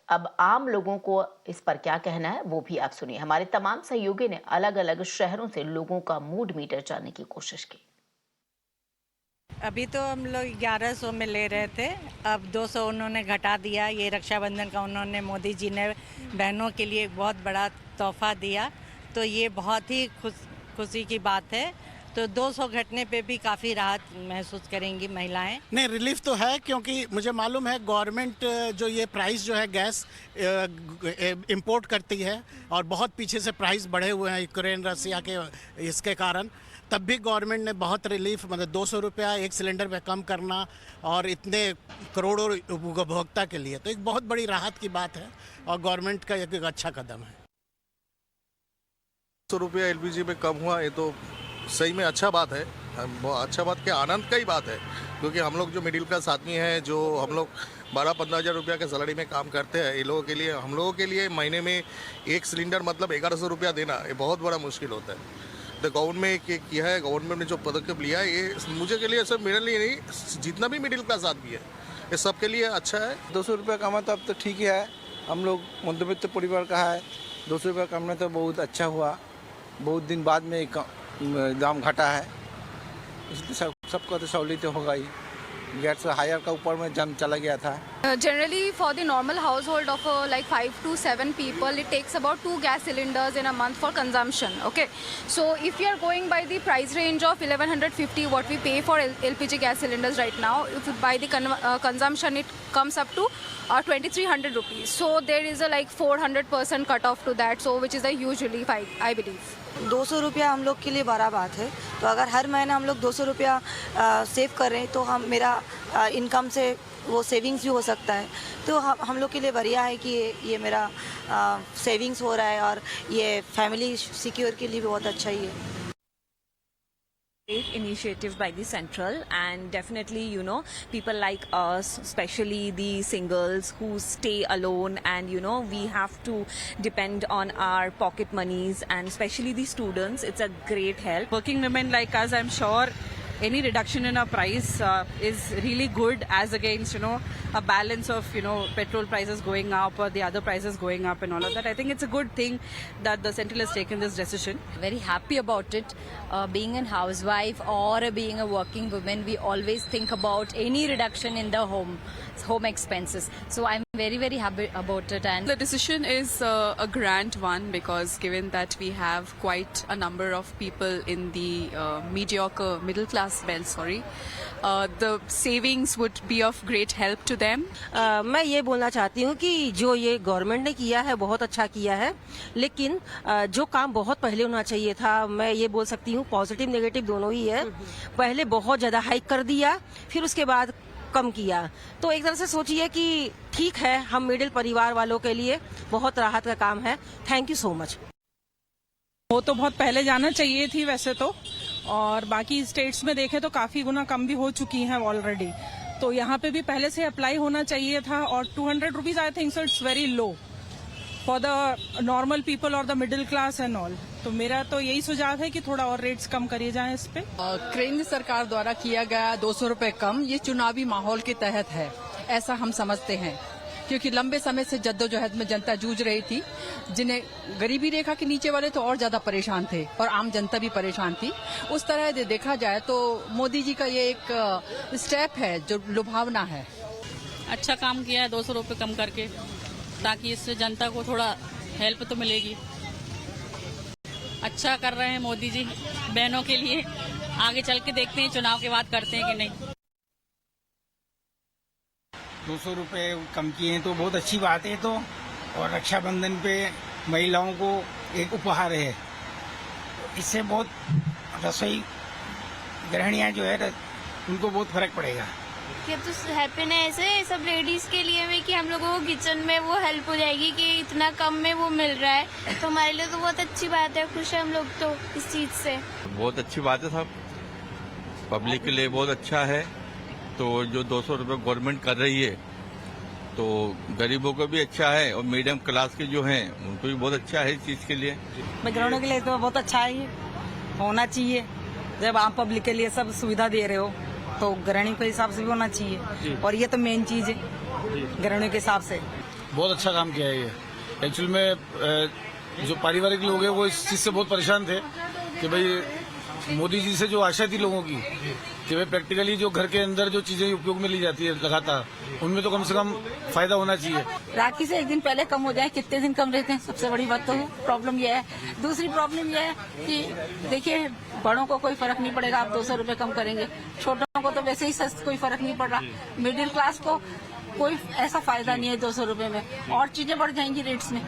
अब आम लोगों को इस पर क्या कहना है वो भी आप सुनिए। हमारे तमाम सहयोगी ने अलग अलग शहरों से लोगों का मूड मीटर जानने की कोशिश की। अभी तो हम लोग 1100 में ले रहे थे, अब 200 उन्होंने घटा दिया। ये रक्षाबंधन का उन्होंने मोदी जी ने बहनों के लिए एक बहुत बड़ा तोहफा दिया, तो ये बहुत ही खुशी की बात है। तो 200 घटने पे भी काफ़ी राहत महसूस करेंगी महिलाएं। नहीं, रिलीफ तो है, क्योंकि मुझे मालूम है गवर्नमेंट जो ये प्राइस जो है गैस इंपोर्ट करती है और बहुत पीछे से प्राइस बढ़े हुए हैं यूक्रेन रसिया के इसके कारण। तब भी गवर्नमेंट ने बहुत रिलीफ, मतलब 200 रुपया एक सिलेंडर पे कम करना और इतने करोड़ों उपभोक्ता के लिए तो एक बहुत बड़ी राहत की बात है और गवर्नमेंट का एक अच्छा कदम है। 100 रुपया एलपीजी में कम हुआ, ये तो सही में अच्छा बात है। अच्छा बात क्या, आनंद का ही बात है, क्योंकि हम लोग जो मिडिल क्लास आदमी हैं, जो हम लोग 12-15 हज़ार रुपया के सैलरी में काम करते हैं, ये लोगों के लिए, हम लोगों के लिए महीने में एक सिलेंडर मतलब 1100 रुपया देना ये बहुत बड़ा मुश्किल होता है। तो गवर्नमेंट ने किया है, गवर्नमेंट ने जो पदक्षेप लिया है, ये मुझे के लिए सब, मेरे लिए नहीं, जितना भी मिडिल क्लास आदमी है ये सब के लिए अच्छा है। 200 रुपये कमा तो अब तो ठीक ही है, हम लोग मध्यवित्त परिवार का है। 200 रुपये कमने तो बहुत अच्छा हुआ, बहुत दिन बाद में दाम घटा है, इसलिए सबको तो सहूलियत होगा ही। गैस हायर का ऊपर में जम चला गया था। Generally, for the normal household of like 5 to 7 people, it takes about 2 gas cylinders in a month for consumption. Okay, so if you are going by the price range of 1150, what we pay for LPG gas cylinders right now, if you buy the consumption, it comes up to 2300 rupees. So there is a like 400% cut off to that. So which is a huge relief, I believe. 200 रुपया हम लोग के लिए बड़ा बात है, तो अगर हर महीने हम लोग 200 रुपया सेव कर रहे हैं तो हम मेरा इनकम से वो सेविंग्स भी हो सकता है। तो हम लोग के लिए बढ़िया है कि ये मेरा सेविंग्स हो रहा है और ये फैमिली सिक्योर के लिए भी बहुत अच्छा ही है। Great initiative by the central, and definitely, you know, people like us, especially the singles who stay alone, and you know, we have to depend on our pocket monies, and especially the students, it's a great help. Working women like us, I'm sure any reduction in our price is really good, as against, you know, a balance of, you know, petrol prices going up or the other prices going up and all of that. I think it's a good thing that the central has taken this decision. Very happy about it. Being a housewife or being a working woman, we always think about any reduction in the home expenses. So I'm very happy about it. And the decision is a grand one, because given that we have quite a number of people in the mediocre middle class belt, the savings would be of great help to them. मैं ये बोलना चाहती हूँ कि जो ये government ने किया है बहुत अच्छा किया है, लेकिन जो काम बहुत पहले होना चाहिए था, मैं ये बोल सकती हूँ पॉजिटिव नेगेटिव दोनों ही है। पहले बहुत ज्यादा हाइक कर दिया, फिर उसके बाद कम किया, तो एक तरह से सोचिए कि ठीक है, हम मिडिल परिवार वालों के लिए बहुत राहत का काम है। Thank you so much. वो तो बहुत पहले जाना चाहिए थी वैसे तो, और बाकी स्टेट्स में देखें तो काफी गुना कम भी हो चुकी हैं ऑलरेडी, तो यहाँ पे भी पहले से अप्लाई होना चाहिए था। और 200 rupees I think so it's very low for the normal people और the middle class and all. तो मेरा तो यही सुझाव है कि थोड़ा और रेट्स कम करिए जाएं इस पे। केंद्र सरकार द्वारा किया गया 200 रुपए कम, ये चुनावी माहौल के तहत है, ऐसा हम समझते हैं, क्योंकि लंबे समय से जद्दोजहद में जनता जूझ रही थी, जिन्हें गरीबी रेखा के नीचे वाले तो और ज्यादा परेशान थे और आम जनता भी परेशान थी। उस तरह से देखा जाए तो मोदी जी का ये एक स्टेप है जो लुभावना है। अच्छा काम किया है 200 रुपये कम करके, ताकि इससे जनता को थोड़ा हेल्प तो मिलेगी। अच्छा कर रहे हैं मोदी जी बहनों के लिए। आगे चल के देखते हैं, चुनाव के बाद करते हैं कि नहीं। 200 रुपये कम किए हैं तो बहुत अच्छी बात है। तो और रक्षाबंधन पे महिलाओं को एक उपहार है, इससे बहुत रसोई गृहिणियां जो है उनको बहुत फर्क पड़ेगा। अब तो हैप्पीनेस है सब लेडीज के लिए भी कि हम लोगों को किचन में वो हेल्प हो जाएगी कि इतना कम में वो मिल रहा है, तो हमारे लिए तो बहुत अच्छी बात है। खुश है हम लोग तो इस चीज से। बहुत अच्छी बात है साहब, पब्लिक के लिए बहुत अच्छा है। तो जो 200 रुपये गवर्नमेंट कर रही है तो गरीबों को भी अच्छा है और मीडियम क्लास के जो हैं उनको भी बहुत अच्छा है इस चीज के लिए। गृहिणियों के लिए तो बहुत अच्छा है, होना चाहिए। जब आम पब्लिक के लिए सब सुविधा दे रहे हो तो गृहिणी के हिसाब से भी होना चाहिए, और ये तो मेन चीज है गृहिणियों के हिसाब से। बहुत अच्छा काम किया है ये। एक्चुअल में जो पारिवारिक लोग हैं वो इस चीज़ से बहुत परेशान थे कि भाई मोदी जी से जो आशा थी लोगों की कि भाई प्रैक्टिकली जो घर के अंदर जो चीजें उपयोग में ली जाती है लगातार, उनमें तो कम से कम फायदा होना चाहिए। राखी से एक दिन पहले कम हो जाए, कितने दिन कम रहते हैं, सबसे बड़ी बात तो प्रॉब्लम यह है। दूसरी प्रॉब्लम यह है कि देखिए बड़ों को कोई फर्क नहीं पड़ेगा, आप 200 रुपए कम करेंगे, छोटों को तो वैसे ही सस्ता कोई फर्क नहीं पड़ रहा, मिडिल क्लास को कोई ऐसा फायदा नहीं है 200 रुपए में, और चीजें बढ़ जाएंगी रेट्स में।